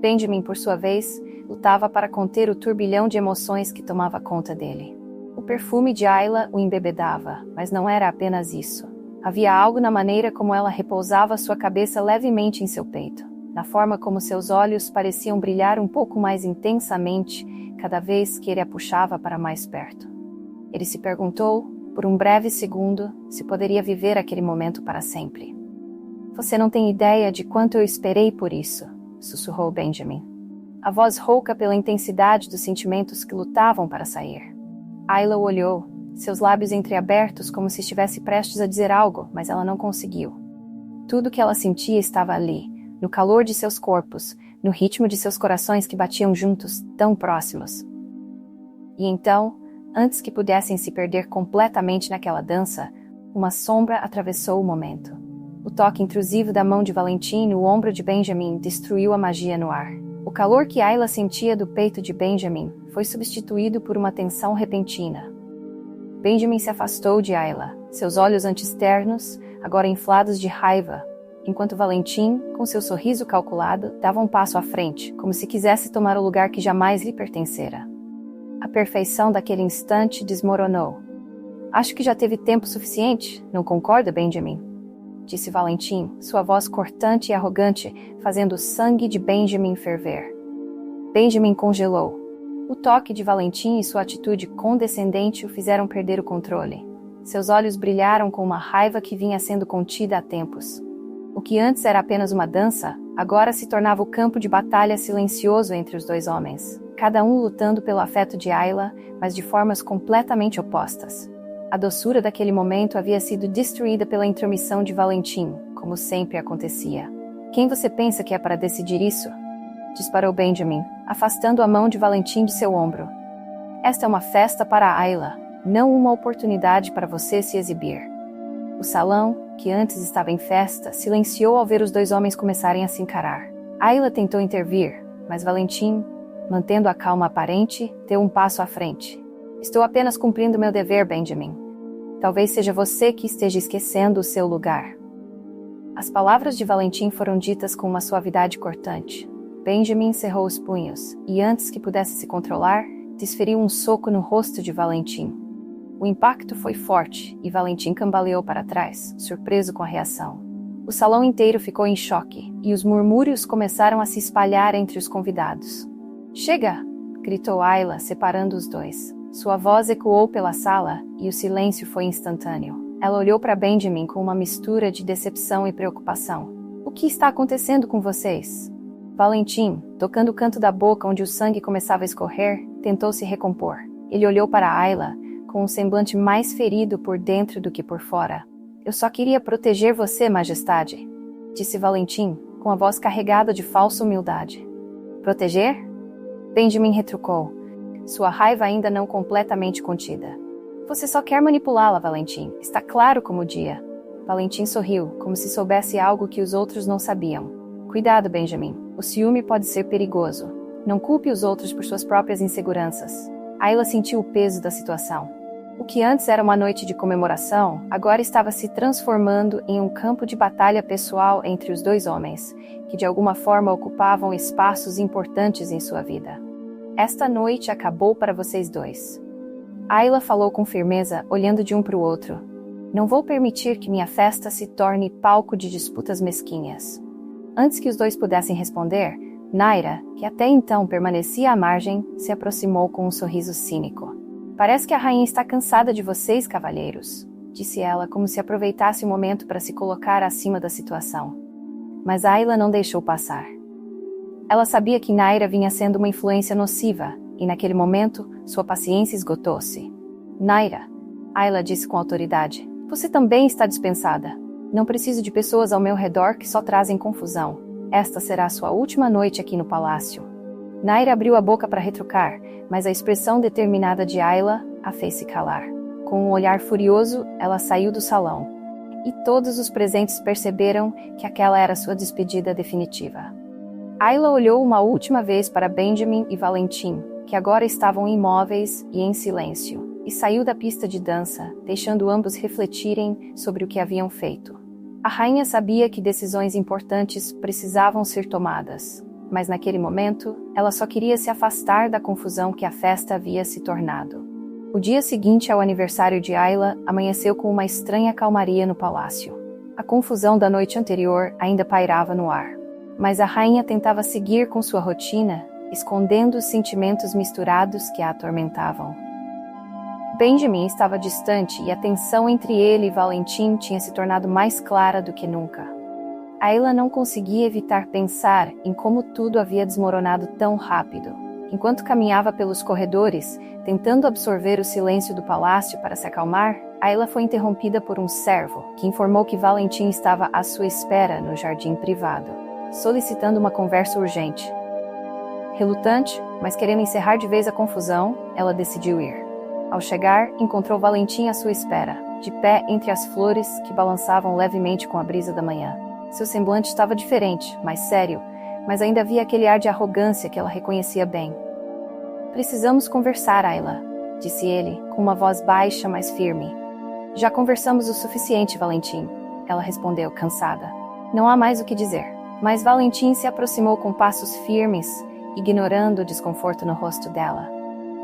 Benjamin, por sua vez, lutava para conter o turbilhão de emoções que tomava conta dele. O perfume de Ayla o embebedava, mas não era apenas isso. Havia algo na maneira como ela repousava sua cabeça levemente em seu peito, na forma como seus olhos pareciam brilhar um pouco mais intensamente cada vez que ele a puxava para mais perto. Ele se perguntou, por um breve segundo, se poderia viver aquele momento para sempre. Você não tem ideia de quanto eu esperei por isso, sussurrou Benjamin. A voz rouca pela intensidade dos sentimentos que lutavam para sair. Ayla o olhou, seus lábios entreabertos como se estivesse prestes a dizer algo, mas ela não conseguiu. Tudo que ela sentia estava ali, no calor de seus corpos, no ritmo de seus corações que batiam juntos, tão próximos. E então, antes que pudessem se perder completamente naquela dança, uma sombra atravessou o momento. O toque intrusivo da mão de Valentim no ombro de Benjamin destruiu a magia no ar. O calor que Ayla sentia do peito de Benjamin foi substituído por uma tensão repentina. Benjamin se afastou de Ayla, seus olhos antes ternos, agora inflados de raiva, enquanto Valentim, com seu sorriso calculado, dava um passo à frente, como se quisesse tomar o lugar que jamais lhe pertencera. A perfeição daquele instante desmoronou. Acho que já teve tempo suficiente, não concorda, Benjamin? Disse Valentim, sua voz cortante e arrogante, fazendo o sangue de Benjamin ferver. Benjamin congelou. O toque de Valentim e sua atitude condescendente o fizeram perder o controle. Seus olhos brilharam com uma raiva que vinha sendo contida há tempos. O que antes era apenas uma dança, agora se tornava o campo de batalha silencioso entre os dois homens, cada um lutando pelo afeto de Ayla, mas de formas completamente opostas. A doçura daquele momento havia sido destruída pela intromissão de Valentim, como sempre acontecia. Quem você pensa que é para decidir isso? Disparou Benjamin, afastando a mão de Valentim de seu ombro. Esta é uma festa para Ayla, não uma oportunidade para você se exibir. O salão, que antes estava em festa, silenciou ao ver os dois homens começarem a se encarar. Ayla tentou intervir, mas Valentim, mantendo a calma aparente, deu um passo à frente. Estou apenas cumprindo meu dever, Benjamin. Talvez seja você que esteja esquecendo o seu lugar. As palavras de Valentim foram ditas com uma suavidade cortante. Benjamin cerrou os punhos, e antes que pudesse se controlar, desferiu um soco no rosto de Valentim. O impacto foi forte, e Valentim cambaleou para trás, surpreso com a reação. O salão inteiro ficou em choque, e os murmúrios começaram a se espalhar entre os convidados. Chega! Gritou Ayla, separando os dois. Sua voz ecoou pela sala, e o silêncio foi instantâneo. Ela olhou para Benjamin com uma mistura de decepção e preocupação. O que está acontecendo com vocês? Valentim, tocando o canto da boca onde o sangue começava a escorrer, tentou se recompor. Ele olhou para Ayla, com um semblante mais ferido por dentro do que por fora. Eu só queria proteger você, Majestade, disse Valentim, com a voz carregada de falsa humildade. Proteger? Benjamin retrucou, sua raiva ainda não completamente contida. Você só quer manipulá-la, Valentim. Está claro como o dia. Valentim sorriu, como se soubesse algo que os outros não sabiam. Cuidado, Benjamin. O ciúme pode ser perigoso. Não culpe os outros por suas próprias inseguranças. Ayla sentiu o peso da situação. O que antes era uma noite de comemoração, agora estava se transformando em um campo de batalha pessoal entre os dois homens, que de alguma forma ocupavam espaços importantes em sua vida. Esta noite acabou para vocês dois. Ayla falou com firmeza, olhando de um para o outro. Não vou permitir que minha festa se torne palco de disputas mesquinhas. Antes que os dois pudessem responder, Naira, que até então permanecia à margem, se aproximou com um sorriso cínico. Parece que a rainha está cansada de vocês, cavalheiros, disse ela, como se aproveitasse o momento para se colocar acima da situação. Mas Ayla não deixou passar. Ela sabia que Naira vinha sendo uma influência nociva, e naquele momento, sua paciência esgotou-se. Naira, Ayla disse com autoridade, você também está dispensada. Não preciso de pessoas ao meu redor que só trazem confusão. Esta será sua última noite aqui no palácio. Naira abriu a boca para retrucar, mas a expressão determinada de Ayla a fez se calar. Com um olhar furioso, ela saiu do salão. E todos os presentes perceberam que aquela era sua despedida definitiva. Ayla olhou uma última vez para Benjamin e Valentim, que agora estavam imóveis e em silêncio, e saiu da pista de dança, deixando ambos refletirem sobre o que haviam feito. A rainha sabia que decisões importantes precisavam ser tomadas, mas naquele momento, ela só queria se afastar da confusão que a festa havia se tornado. O dia seguinte ao aniversário de Ayla amanheceu com uma estranha calmaria no palácio. A confusão da noite anterior ainda pairava no ar, mas a rainha tentava seguir com sua rotina, escondendo os sentimentos misturados que a atormentavam. Benjamin estava distante e a tensão entre ele e Valentim tinha se tornado mais clara do que nunca. Ayla não conseguia evitar pensar em como tudo havia desmoronado tão rápido. Enquanto caminhava pelos corredores, tentando absorver o silêncio do palácio para se acalmar, Ayla foi interrompida por um servo, que informou que Valentim estava à sua espera no jardim privado, solicitando uma conversa urgente. Relutante, mas querendo encerrar de vez a confusão, ela decidiu ir. Ao chegar, encontrou Valentim à sua espera, de pé entre as flores que balançavam levemente com a brisa da manhã. Seu semblante estava diferente, mais sério, mas ainda havia aquele ar de arrogância que ela reconhecia bem. Precisamos conversar, Ayla, disse ele, com uma voz baixa, mas firme. Já conversamos o suficiente, Valentim, ela respondeu, cansada. Não há mais o que dizer. Mas Valentim se aproximou com passos firmes, ignorando o desconforto no rosto dela.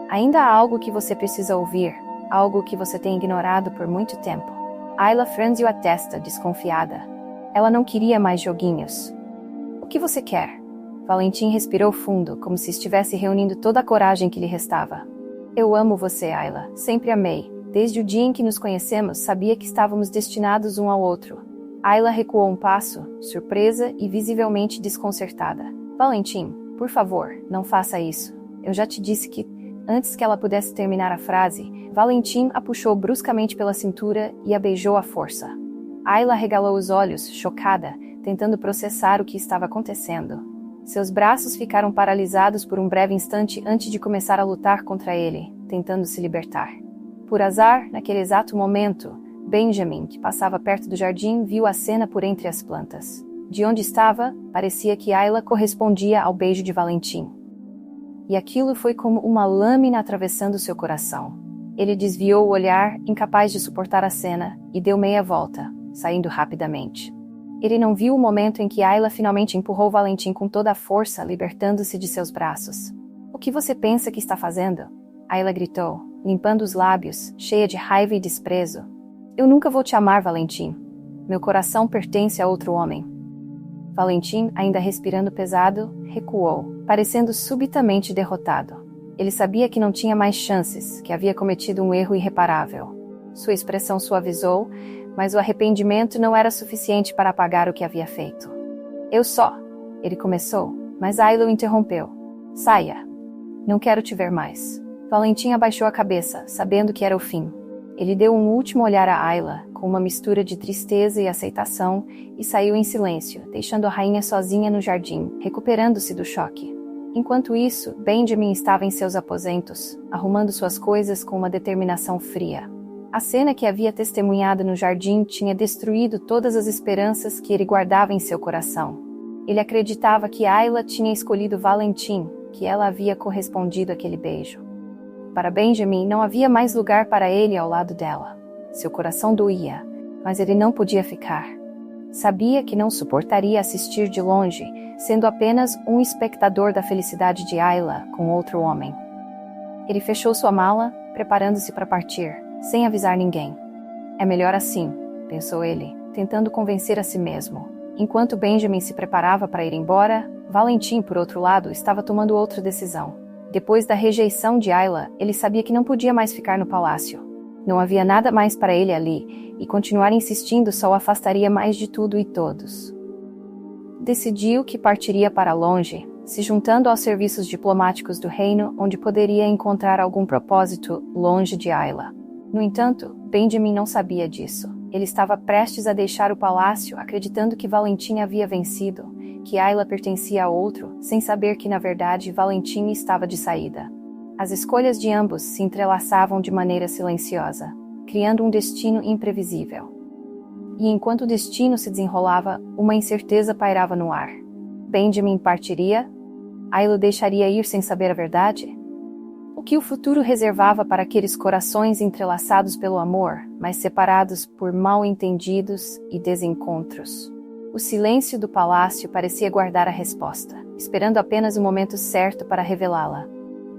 Ainda há algo que você precisa ouvir, algo que você tem ignorado por muito tempo. Ayla franziu a testa, desconfiada. Ela não queria mais joguinhos. O que você quer? Valentim respirou fundo, como se estivesse reunindo toda a coragem que lhe restava. Eu amo você, Ayla. Sempre amei. Desde o dia em que nos conhecemos, sabia que estávamos destinados um ao outro. Ayla recuou um passo, surpresa e visivelmente desconcertada. Valentim, por favor, não faça isso. Eu já te disse que... Antes que ela pudesse terminar a frase, Valentim a puxou bruscamente pela cintura e a beijou à força. Ayla regalou os olhos, chocada, tentando processar o que estava acontecendo. Seus braços ficaram paralisados por um breve instante antes de começar a lutar contra ele, tentando se libertar. Por azar, naquele exato momento, Benjamin, que passava perto do jardim, viu a cena por entre as plantas. De onde estava, parecia que Ayla correspondia ao beijo de Valentim. E aquilo foi como uma lâmina atravessando seu coração. Ele desviou o olhar, incapaz de suportar a cena, e deu meia volta, saindo rapidamente. Ele não viu o momento em que Ayla finalmente empurrou Valentim com toda a força, libertando-se de seus braços. "O que você pensa que está fazendo?" Ayla gritou, limpando os lábios, cheia de raiva e desprezo. "Eu nunca vou te amar, Valentim. Meu coração pertence a outro homem." Valentim, ainda respirando pesado, recuou, parecendo subitamente derrotado. Ele sabia que não tinha mais chances, que havia cometido um erro irreparável. Sua expressão suavizou, mas o arrependimento não era suficiente para apagar o que havia feito. "Eu só..." ele começou, mas Ayla o interrompeu. "Saia. Não quero te ver mais." Valentim abaixou a cabeça, sabendo que era o fim. Ele deu um último olhar a Ayla, com uma mistura de tristeza e aceitação, e saiu em silêncio, deixando a rainha sozinha no jardim, recuperando-se do choque. Enquanto isso, Benjamin estava em seus aposentos, arrumando suas coisas com uma determinação fria. A cena que havia testemunhado no jardim tinha destruído todas as esperanças que ele guardava em seu coração. Ele acreditava que Ayla tinha escolhido Valentim, que ela havia correspondido àquele beijo. Para Benjamin, não havia mais lugar para ele ao lado dela. Seu coração doía, mas ele não podia ficar. Sabia que não suportaria assistir de longe, sendo apenas um espectador da felicidade de Ayla com outro homem. Ele fechou sua mala, preparando-se para partir, sem avisar ninguém. "É melhor assim", pensou ele, tentando convencer a si mesmo. Enquanto Benjamin se preparava para ir embora, Valentim, por outro lado, estava tomando outra decisão. Depois da rejeição de Ayla, ele sabia que não podia mais ficar no palácio. Não havia nada mais para ele ali, e continuar insistindo só o afastaria mais de tudo e todos. Decidiu que partiria para longe, se juntando aos serviços diplomáticos do reino, onde poderia encontrar algum propósito longe de Ayla. No entanto, Benjamin não sabia disso. Ele estava prestes a deixar o palácio, acreditando que Valentim havia vencido, que Ayla pertencia a outro, sem saber que, na verdade, Valentim estava de saída. As escolhas de ambos se entrelaçavam de maneira silenciosa, criando um destino imprevisível. E enquanto o destino se desenrolava, uma incerteza pairava no ar. Benjamin partiria? Ayla o deixaria ir sem saber a verdade? O que o futuro reservava para aqueles corações entrelaçados pelo amor, mas separados por mal-entendidos e desencontros? O silêncio do palácio parecia guardar a resposta, esperando apenas o momento certo para revelá-la.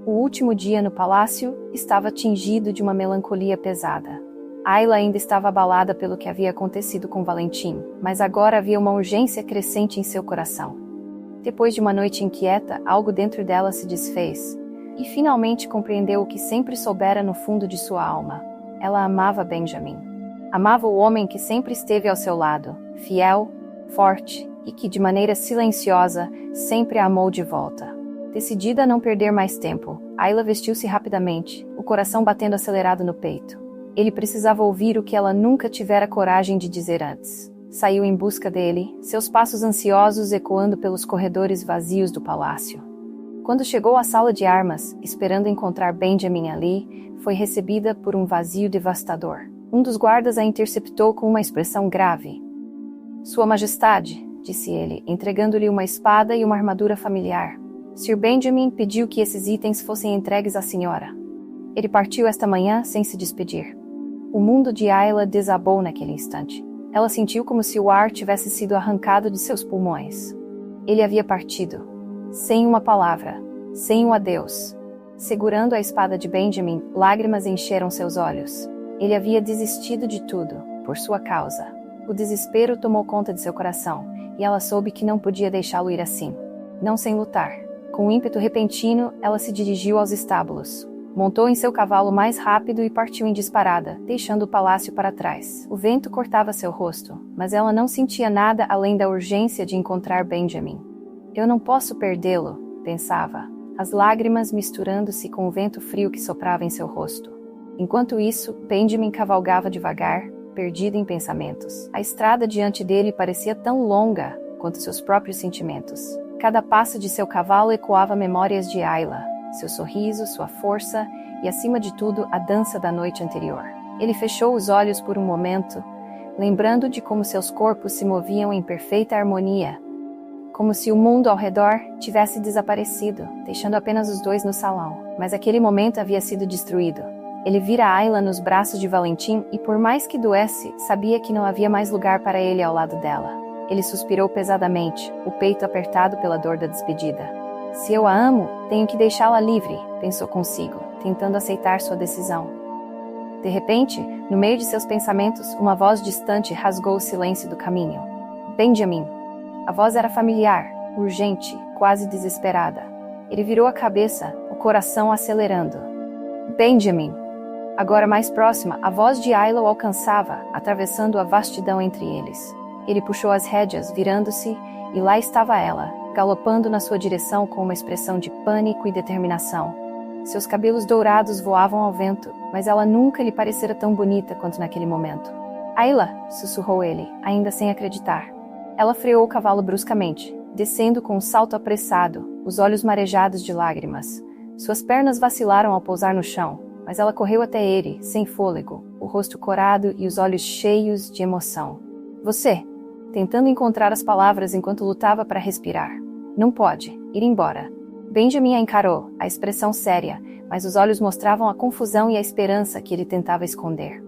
O último dia no palácio estava tingido de uma melancolia pesada. Ayla ainda estava abalada pelo que havia acontecido com Valentim, mas agora havia uma urgência crescente em seu coração. Depois de uma noite inquieta, algo dentro dela se desfez, e finalmente compreendeu o que sempre soubera no fundo de sua alma. Ela amava Benjamin. Amava o homem que sempre esteve ao seu lado, fiel, forte, e que, de maneira silenciosa, sempre a amou de volta. Decidida a não perder mais tempo, Ayla vestiu-se rapidamente, o coração batendo acelerado no peito. Ele precisava ouvir o que ela nunca tivera coragem de dizer antes. Saiu em busca dele, seus passos ansiosos ecoando pelos corredores vazios do palácio. Quando chegou à sala de armas, esperando encontrar Benjamin ali, foi recebida por um vazio devastador. Um dos guardas a interceptou com uma expressão grave. "Sua Majestade", disse ele, entregando-lhe uma espada e uma armadura familiar. Sir Benjamin pediu que esses itens fossem entregues à senhora. Ele partiu esta manhã sem se despedir. O mundo de Ayla desabou naquele instante. Ela sentiu como se o ar tivesse sido arrancado de seus pulmões. Ele havia partido, sem uma palavra, sem um adeus. Segurando a espada de Benjamin, lágrimas encheram seus olhos. Ele havia desistido de tudo, por sua causa. O desespero tomou conta de seu coração, e ela soube que não podia deixá-lo ir assim. Não sem lutar. Com um ímpeto repentino, ela se dirigiu aos estábulos. Montou em seu cavalo mais rápido e partiu em disparada, deixando o palácio para trás. O vento cortava seu rosto, mas ela não sentia nada além da urgência de encontrar Benjamin. "Eu não posso perdê-lo", pensava. as lágrimas misturando-se com o vento frio que soprava em seu rosto. Enquanto isso, Benjamin cavalgava devagar, perdido em pensamentos. A estrada diante dele parecia tão longa quanto seus próprios sentimentos. Cada passo de seu cavalo ecoava memórias de Ayla, seu sorriso, sua força e, acima de tudo, a dança da noite anterior. Ele fechou os olhos por um momento, lembrando de como seus corpos se moviam em perfeita harmonia, como se o mundo ao redor tivesse desaparecido, deixando apenas os dois no salão. Mas aquele momento havia sido destruído. Ele vira Ayla nos braços de Valentim e, por mais que doesse, sabia que não havia mais lugar para ele ao lado dela. Ele suspirou pesadamente, o peito apertado pela dor da despedida. Se eu a amo, tenho que deixá-la livre, pensou consigo, tentando aceitar sua decisão. De repente, no meio de seus pensamentos, uma voz distante rasgou o silêncio do caminho. Benjamin. A voz era familiar, urgente, quase desesperada. Ele virou a cabeça, o coração acelerando. Benjamin. Agora mais próxima, a voz de Ayla o alcançava, atravessando a vastidão entre eles. Ele puxou as rédeas, virando-se, e lá estava ela, galopando na sua direção com uma expressão de pânico e determinação. Seus cabelos dourados voavam ao vento, mas ela nunca lhe parecera tão bonita quanto naquele momento. Ayla, sussurrou ele, ainda sem acreditar. Ela freou o cavalo bruscamente, descendo com um salto apressado, os olhos marejados de lágrimas. Suas pernas vacilaram ao pousar no chão, mas ela correu até ele, sem fôlego, o rosto corado e os olhos cheios de emoção. Você, tentando encontrar as palavras enquanto lutava para respirar. Não pode, ir embora. Benjamin a encarou, a expressão séria, mas os olhos mostravam a confusão e a esperança que ele tentava esconder.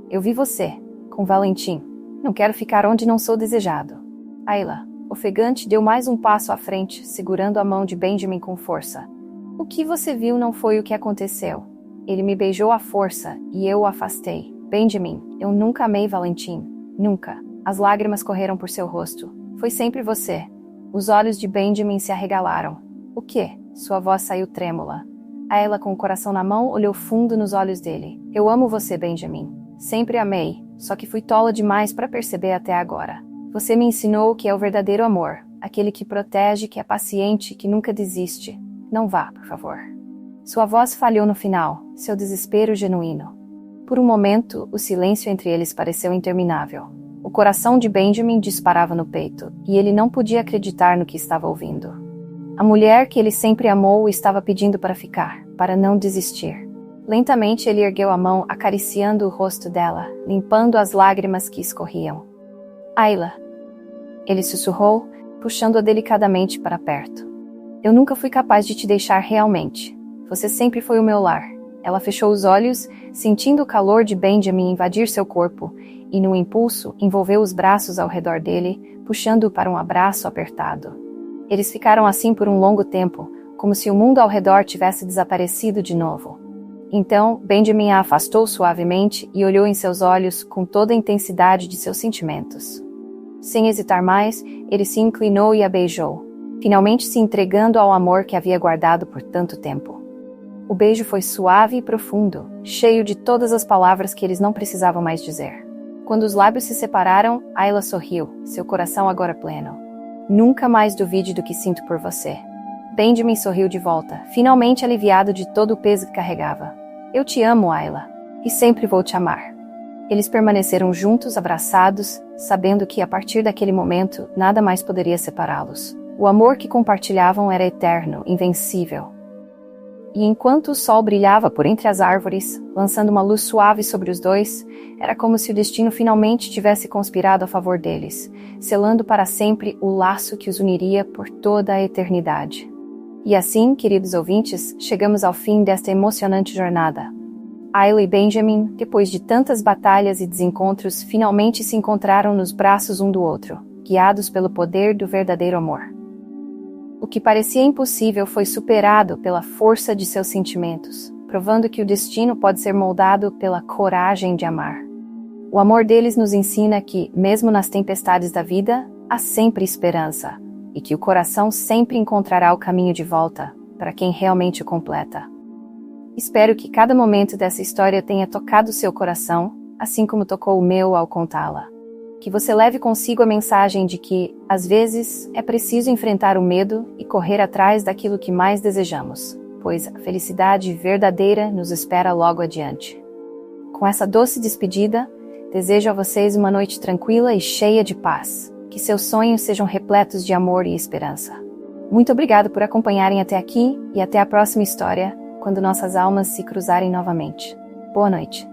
Eu vi você, com Valentim. Não quero ficar onde não sou desejado. Ayla, ofegante, deu mais um passo à frente, segurando a mão de Benjamin com força. O que você viu não foi o que aconteceu. Ele me beijou à força, e eu o afastei. Benjamin, eu nunca amei Valentim. Nunca. As lágrimas correram por seu rosto. Foi sempre você. Os olhos de Benjamin se arregalaram. O quê? Sua voz saiu trêmula. Ayla, com o coração na mão, olhou fundo nos olhos dele. Eu amo você, Benjamin. Sempre amei, só que fui tola demais para perceber até agora. Você me ensinou o que é o verdadeiro amor, aquele que protege, que é paciente, que nunca desiste. Não vá, por favor. Sua voz falhou no final, seu desespero genuíno. Por um momento, o silêncio entre eles pareceu interminável. O coração de Benjamin disparava no peito, e ele não podia acreditar no que estava ouvindo. A mulher que ele sempre amou estava pedindo para ficar, para não desistir. Lentamente ele ergueu a mão, acariciando o rosto dela, limpando as lágrimas que escorriam. Ayla, ele sussurrou, puxando-a delicadamente para perto. Eu nunca fui capaz de te deixar realmente. Você sempre foi o meu lar. Ela fechou os olhos, sentindo o calor de Benjamin invadir seu corpo, e num impulso envolveu os braços ao redor dele, puxando-o para um abraço apertado. Eles ficaram assim por um longo tempo, como se o mundo ao redor tivesse desaparecido de novo. Então, Benjamin a afastou suavemente e olhou em seus olhos com toda a intensidade de seus sentimentos. Sem hesitar mais, ele se inclinou e a beijou, finalmente se entregando ao amor que havia guardado por tanto tempo. O beijo foi suave e profundo, cheio de todas as palavras que eles não precisavam mais dizer. Quando os lábios se separaram, Ayla sorriu, seu coração agora pleno. Nunca mais duvide do que sinto por você. Benjamin sorriu de volta, finalmente aliviado de todo o peso que carregava. Eu te amo, Ayla, e sempre vou te amar. Eles permaneceram juntos, abraçados, sabendo que a partir daquele momento nada mais poderia separá-los. O amor que compartilhavam era eterno, invencível. E enquanto o sol brilhava por entre as árvores, lançando uma luz suave sobre os dois, era como se o destino finalmente tivesse conspirado a favor deles, selando para sempre o laço que os uniria por toda a eternidade. E assim, queridos ouvintes, chegamos ao fim desta emocionante jornada. Ayla e Benjamin, depois de tantas batalhas e desencontros, finalmente se encontraram nos braços um do outro, guiados pelo poder do verdadeiro amor. O que parecia impossível foi superado pela força de seus sentimentos, provando que o destino pode ser moldado pela coragem de amar. O amor deles nos ensina que, mesmo nas tempestades da vida, há sempre esperança, e que o coração sempre encontrará o caminho de volta para quem realmente o completa. Espero que cada momento dessa história tenha tocado seu coração, assim como tocou o meu ao contá-la. Que você leve consigo a mensagem de que, às vezes, é preciso enfrentar o medo e correr atrás daquilo que mais desejamos, pois a felicidade verdadeira nos espera logo adiante. Com essa doce despedida, desejo a vocês uma noite tranquila e cheia de paz. Que seus sonhos sejam repletos de amor e esperança. Muito obrigado por acompanharem até aqui e até a próxima história, quando nossas almas se cruzarem novamente. Boa noite.